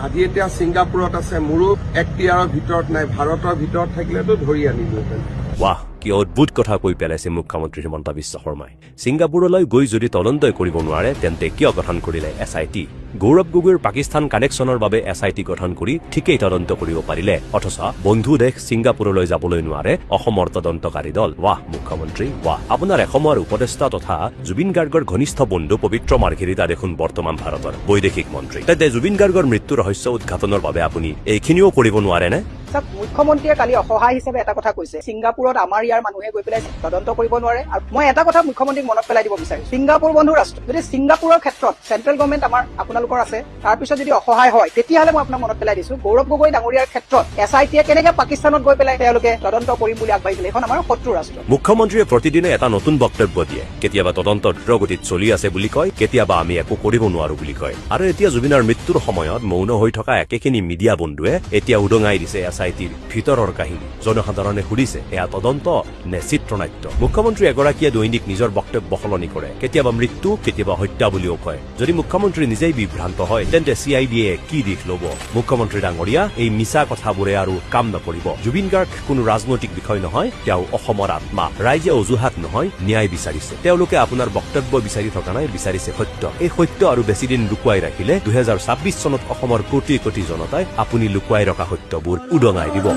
আজি এতিয়া ছিংগাপুৰত আছে, মোৰো এক্টিয়াৰৰ ভিতৰত নাই, ভাৰতৰ ভিতৰত থাকিলেতো ধৰি আনিলোহেঁতেন। ৱাহ, কি অদ্ভুত কথা কৈ পেলাইছে মুখ্যমন্ত্ৰী হিমন্ত বিশ্ব শৰ্মাই। ছিংগাপুৰলৈ গৈ যদি তদন্তই কৰিব নোৱাৰে তেন্তে কিয় গঠন কৰিলে SIT? গৌৰৱ গগৈৰ পাকিস্তান কানেকশ্যনৰ বাবে SIT গঠন কৰি ঠিকেই তদন্ত কৰিব পাৰিলে, অথচ বন্ধু দেশ ছিংগাপুৰলৈ যাবলৈ নোৱাৰে অসমৰ তদন্তকাৰী দল। ৱাহ মুখ্যমন্ত্ৰী ৱাহ, আপোনাৰ এসময়ৰ উপদেষ্টা তথা জুবিন গাৰ্গৰ ঘনিষ্ঠ বন্ধু পবিত্ৰ মাৰ্ঘেৰিটা দেখোন বৰ্তমান ভাৰতৰ বৈদেশিক মন্ত্ৰী। তেন্তে জুবিন গাৰ্গৰ মৃত্যু ৰহস্য উদ্ঘাটনৰ বাবে আপুনি এইখিনিও কৰিব নোৱাৰেনে? মুখ্যমন্ত্ৰীয়ে কালি অসহায় হিচাপে এটা কথা কৈছে, ছিংগাপুৰত আমাৰ ইয়াৰ মানুহে গৈ পেলাই তদন্ত কৰিব নোৱাৰে। আৰু মই এটা কথা মুখ্যমন্ত্ৰীক মনত পেলাই দিব বিচাৰিছো, ছিংগাপুৰ বন্ধু ৰাষ্ট্ৰ, যদি ছিংগাপুৰৰ ক্ষেত্ৰত চেন্ট্ৰেল গভৰ্ণমেণ্ট আপোনালোকৰ আছে, তাৰপিছত যদি অসহায় হয় তেতিয়াহ'লে মই আপোনাক মনত পেলাই দিছো গৌৰৱ গগৈ ডাঙৰীয়াৰ ক্ষেত্ৰত SITয়ে কেনেকে পাকিস্তানত গৈ পেলাই তেওঁলোকে তদন্ত কৰিম বুলি আগবাঢ়িছিল। এখন আমাৰ শত্ৰু ৰাষ্ট্ৰ। মুখ্যমন্ত্ৰীয়ে প্ৰতিদিনে এটা নতুন বক্তব্য দিয়ে, কেতিয়াবা তদন্ত দ্ৰুতগতিত চলি আছে বুলি কয়, কেতিয়াবা আমি একো কৰিব নোৱাৰো বুলি কয়। আৰু এতিয়া জুবিনৰ মৃত্যুৰ সময়ত মৌন হৈ থকা একেখিনি মিডিয়া বন্ধুৱে এতিয়া উদঙাই দিছে SITৰ ভিতৰৰ কাহিনী। জনসাধাৰণে সুধিছে এয়া তদন্ত নে চিত্ৰনাট্য? মুখ্যমন্ত্ৰী এগৰাকীয়ে দৈনিক নিজৰ বক্তব্য সলনি কৰে, কেতিয়াবা মৃত্যু কেতিয়াবা হত্যা বুলিও কয়। যদি মুখ্যমন্ত্ৰী নিজেই বিভ্ৰান্ত হয় তেন্তে CIDয়ে কি দিশ ল'ব? মুখ্যমন্ত্ৰী ডাঙৰীয়া, এই মিছা কথাবোৰে আৰু কাম নকৰিব। জুবিন গাৰ্গ কোনো ৰাজনৈতিক বিষয় নহয়, তেওঁ অসমৰ আত্মা। ৰাইজে অজুহাত নহয়, ন্যায় বিচাৰিছে। তেওঁলোকে আপোনাৰ বক্তব্য বিচাৰি থকা নাই, বিচাৰিছে সত্য। এই সত্য আৰু বেছিদিন লুকুৱাই ৰাখিলে 2026 চনত অসমৰ কোটি কোটি জনতাই আপুনি লুকুৱাই ৰখা সত্যবোৰ উদঙাই দিব।